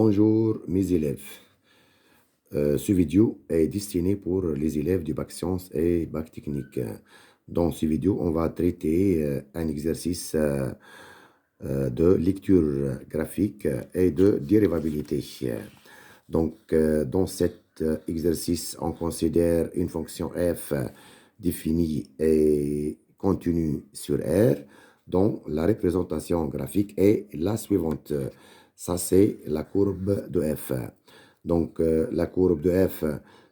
Bonjour mes élèves. Ce vidéo est destiné pour les élèves du bac sciences et bac technique. Dans ce vidéo, on va traiter un exercice de lecture graphique et de dérivabilité. Donc, dans cet exercice, on considère une fonction f définie et contenue sur R, dont la représentation graphique est la suivante. Ça, c'est la courbe de f. Donc, la courbe de f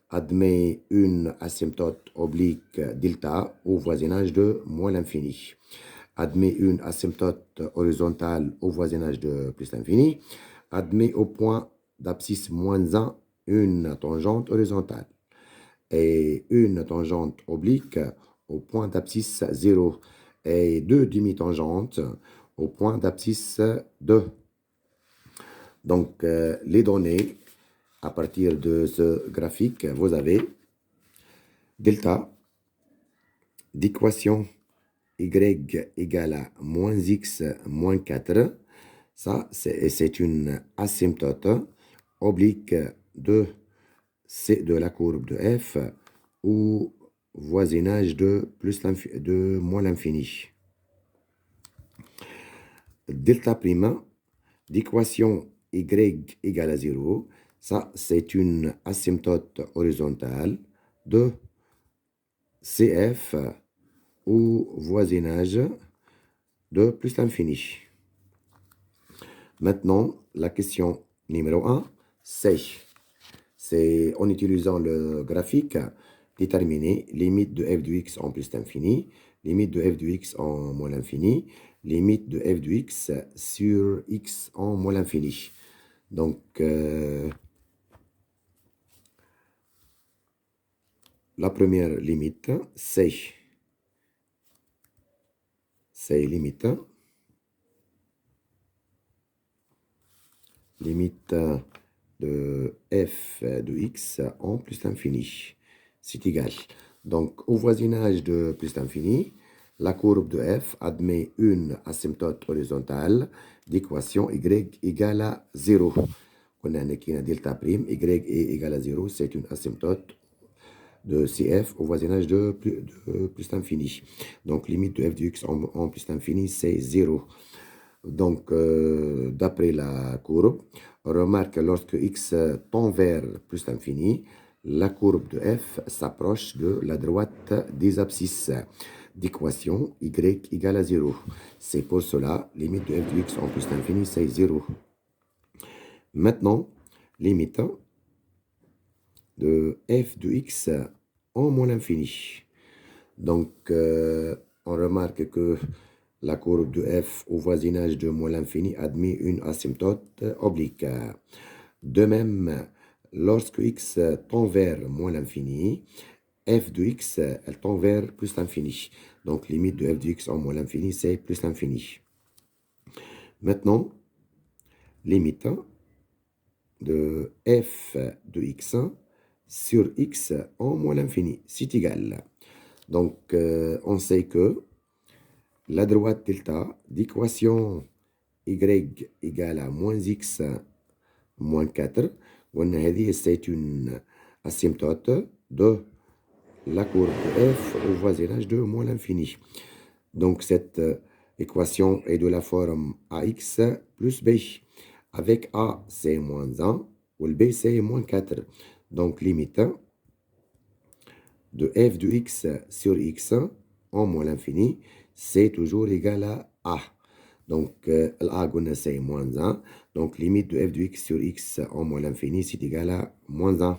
admet une asymptote oblique delta au voisinage de moins l'infini. Admet une asymptote horizontale au voisinage de plus l'infini. Admet au point d'abscisse moins 1 une tangente horizontale et une tangente oblique au point d'abscisse 0 et deux demi-tangentes au point d'abscisse 2. Donc, les données, à partir de ce graphique, vous avez delta d'équation y égale à moins x moins 4. Ça, c'est une asymptote oblique de la courbe de f au voisinage de moins l'infini. Delta prime d'équation y égale à 0. Ça, c'est une asymptote horizontale de CF au voisinage de plus l'infini. Maintenant, la question numéro 1, c'est en utilisant le graphique, déterminer limite de f de x en plus l'infini, limite de f de x en moins l'infini, limite de f de x sur x en moins l'infini. Donc, la première limite, c'est limite de f de x en plus l'infini. C'est égal. Donc, au voisinage de plus l'infini, la courbe de f admet une asymptote horizontale d'équation y égale à 0. On a un delta prime, y est égal à 0, c'est une asymptote de CF au voisinage de plus l'infini. Donc, limite de f de x en plus l'infini, c'est 0. Donc, d'après la courbe, on remarque que lorsque x tend vers plus l'infini, la courbe de f s'approche de la droite des abscisses d'équation y égale à 0. C'est pour cela, limite de f de x en plus l'infini, c'est 0. Maintenant, limite de f de x en moins l'infini. Donc, on remarque que la courbe de f au voisinage de moins l'infini admet une asymptote oblique. De même, lorsque x tend vers moins l'infini, f de x, elle tend vers plus l'infini. Donc, limite de f de x en moins l'infini, c'est plus l'infini. Maintenant, limite de f de x sur x en moins l'infini, c'est égal. Donc, on sait que la droite delta d'équation y égale à moins x moins 4, c'est une asymptote de la courbe de f au voisinage de moins l'infini. Donc, cette équation est de la forme ax plus b, avec a c'est moins 1, ou le b c'est moins 4. Donc, limite de f de x sur x en moins l'infini, c'est toujours égal à a. Donc, a, c'est moins 1. Donc, limite de f de x sur x en moins l'infini, c'est égal à moins 1.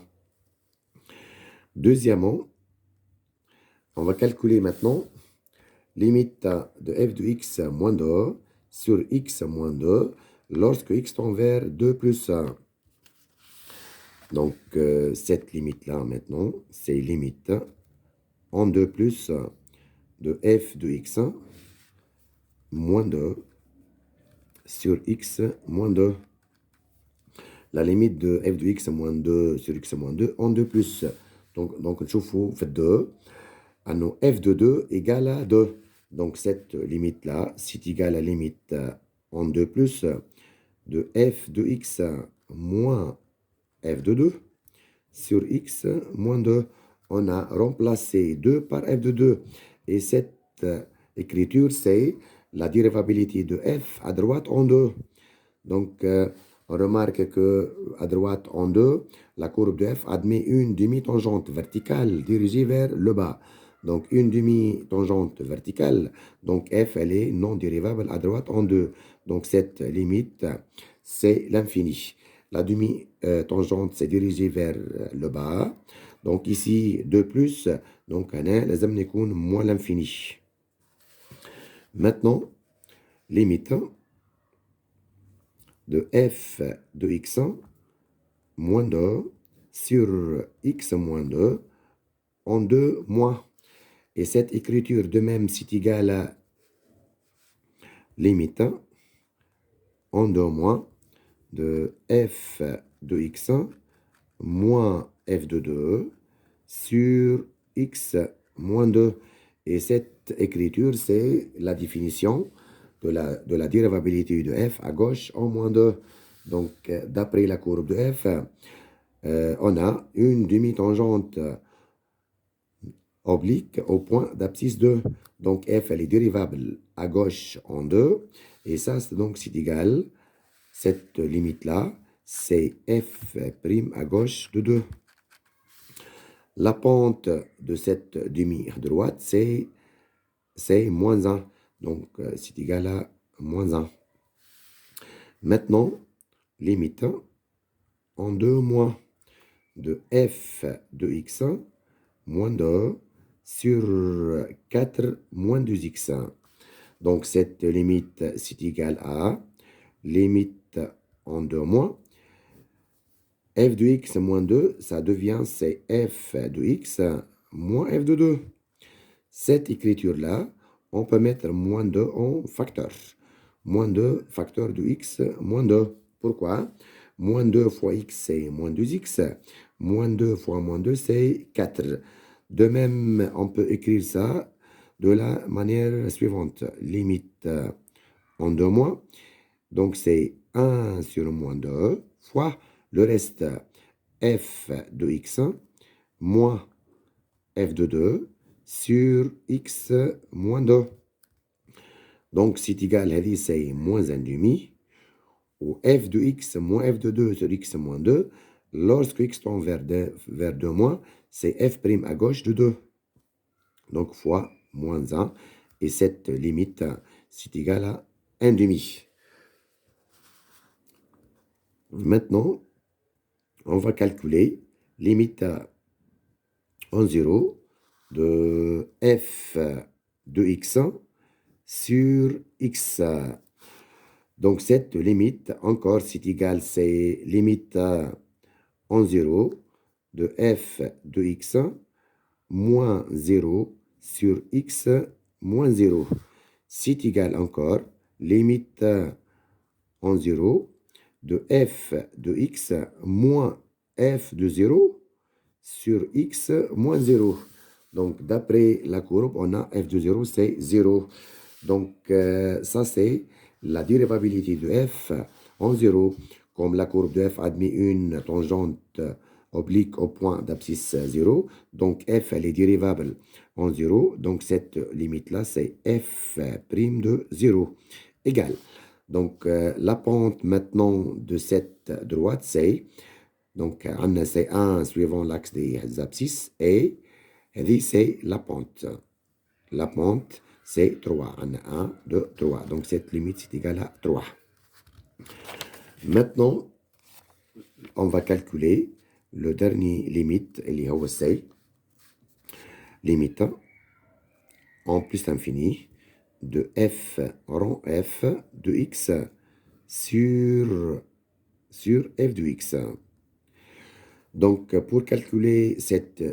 Deuxièmement, on va calculer maintenant limite de f de x moins 2 sur x moins 2 lorsque x tend vers 2 plus 1. Donc, cette limite-là, maintenant, c'est limite en 2 plus de f de x moins 2 sur x moins 2. La limite de f de x moins 2 sur x moins 2 en 2 plus. Donc نشوفوا في 2 أنه f de 2 égale à 2. Donc, cette limite-là, c'est égal à la limite en 2 plus de f de x moins f de 2 sur x moins 2. On a remplacé 2 par f de 2. Et cette écriture, c'est la dérivabilité de f à droite en 2. Donc, on remarque qu'à droite en 2, la courbe de f admet une demi-tangente verticale dirigée vers le bas. Donc, une demi-tangente verticale. Donc, f, elle est non dérivable à droite en 2. Donc, cette limite, c'est l'infini. La demi-tangente, c'est dirigée vers le bas. Donc, ici, 2 plus. Donc, on a لازم يكون moins l'infini. Maintenant, limite de f de x1 moins 2 sur x moins 2 en 2 moins. Et cette écriture de même, c'est égal à limite en 2 moins de f de x1 moins f de 2 sur x moins 2. Et cette écriture, c'est la définition de la dérivabilité de f à gauche en moins 2. Donc, d'après la courbe de f, on a une demi-tangente oblique au point d'abscisse 2. Donc, f, elle est dérivable à gauche en 2. Et ça, donc, c'est égal. Cette limite-là, c'est f' à gauche de 2. La pente de cette demi-droite, c'est moins 1. Donc, c'est égal à moins 1. Maintenant, limite en 2 moins de f de x1 moins 2 sur 4 moins 2x1. Donc, cette limite, c'est égal à limite en 2 moins. F de x moins 2, ça devient c'est f de x moins f de 2. Cette écriture-là, on peut mettre moins 2 en facteur. Moins 2 facteur de x moins 2. Pourquoi? Moins 2 fois x, c'est moins 2x. Moins 2 fois moins 2, c'est 4. De même, on peut écrire ça de la manière suivante. Limite en 2 moins. Donc, c'est 1 sur moins 2 fois le reste f de x1 moins f de 2 sur x moins 2. Donc, c'est égal à c'est moins 1 demi. Ou f de x moins f de 2 sur x moins 2. Lorsque x tend vers 2 moins, c'est f' à gauche de 2. Donc, fois moins 1. Et cette limite, c'est égal à 1 demi. Maintenant, on va calculer limite en 0 de f de x1 sur x. Donc, cette limite, encore, c'est égal, c'est limite en 0 de f de x1 moins 0 sur x moins 0. C'est égal encore, limite en 0 de f de x moins f de 0 sur x moins 0. Donc, d'après la courbe, on a f de 0, c'est 0. Donc, ça, c'est la dérivabilité de f en 0. Comme la courbe de f admet une tangente oblique au point d'abscisse 0. Donc, f, elle est dérivable en 0. Donc, cette limite-là, c'est f' de 0 égale. Donc, la pente maintenant de cette droite, c'est donc, c'est 1 suivant l'axe des abscisses et c'est la pente. La pente, c'est 3. On a 1, 2, 3. Donc, cette limite, c'est égal à 3. Maintenant, on va calculer le dernier limite, c'est limite en plus l'infini de f rond f de x sur f de x. Donc, pour calculer cette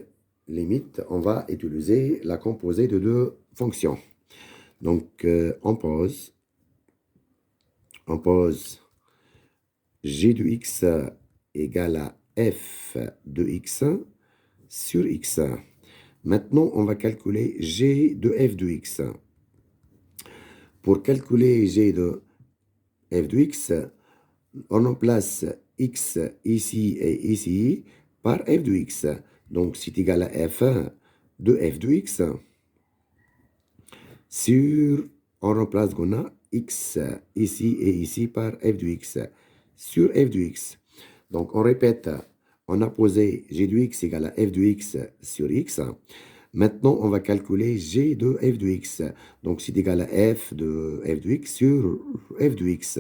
limite, on va utiliser la composée de deux fonctions. Donc, on pose g de x égale à f de x sur x. Maintenant, on va calculer g de f de x. Pour calculer g de f de x, on remplace x ici et ici par f de x. Donc, c'est égal à f1 de f de x sur, on remplace qu'on a x ici et ici par f de x sur f de x. Donc, on répète, on a posé g de x égale à f de x sur x. Maintenant, on va calculer g de f de x. Donc, c'est égal à f de x sur f de x.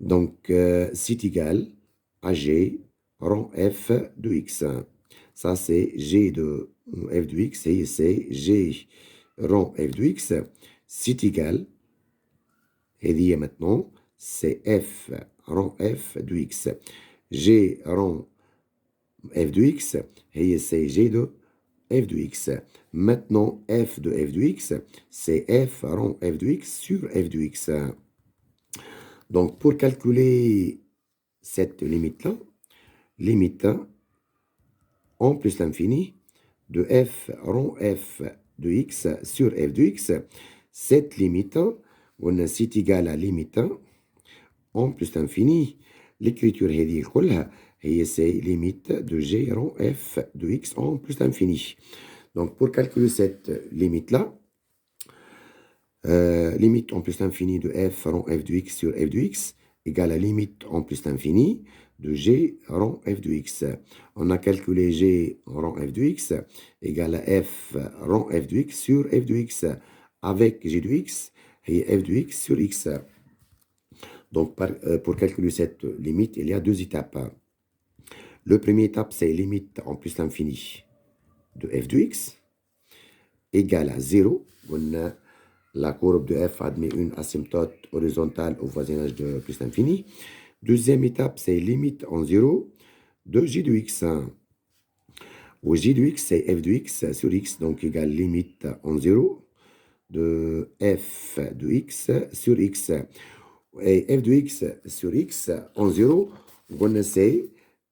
Donc, c'est égal à g rond f de x. Ça, c'est g de f de x et c'est g rond f de x. C'est égal, et dit maintenant, c'est f rond f de x. G rond f de x et c'est g de f de x. Maintenant, f de f de x, c'est f rond f de x sur f de x. Donc, pour calculer cette limite-là, limite en plus l'infini de f rond f de x sur f de x, cette limite, on a c'est égal à limite en plus l'infini. L'écriture c'est limite de g rond f de x en plus l'infini. Donc, pour calculer cette limite-là, limite en plus l'infini de f rond f de x sur f de x égale à limite en plus l'infini de g rond f de x. On a calculé g rond f de x égale à f rond f de x sur f de x avec g de x et f de x sur x. Donc, pour calculer cette limite, il y a deux étapes. Le premier étape, c'est limite en plus l'infini de f de x égale à 0. On a la courbe de f admet une asymptote horizontale au voisinage de plus l'infini. Deuxième étape, c'est limite en 0 de j de x. Où j de x, c'est f de x sur x, donc égale limite en 0 de f de x sur x. Et f de x sur x en 0, on sait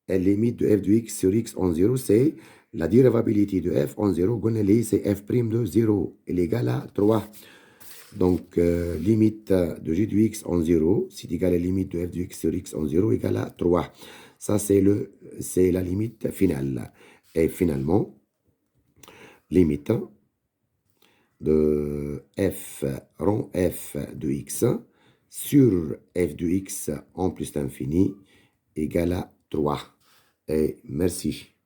la limite de f de x sur x en 0, c'est la dérivabilité de f en 0, c'est f' de 0, est égal à 3. Donc, limite de g de x en 0, c'est égal à la limite de f de x sur x en 0 égale à 3. Ça, c'est la limite finale. Et finalement, limite de f rond f de x sur f de x en plus l'infini égale à 3. Et merci.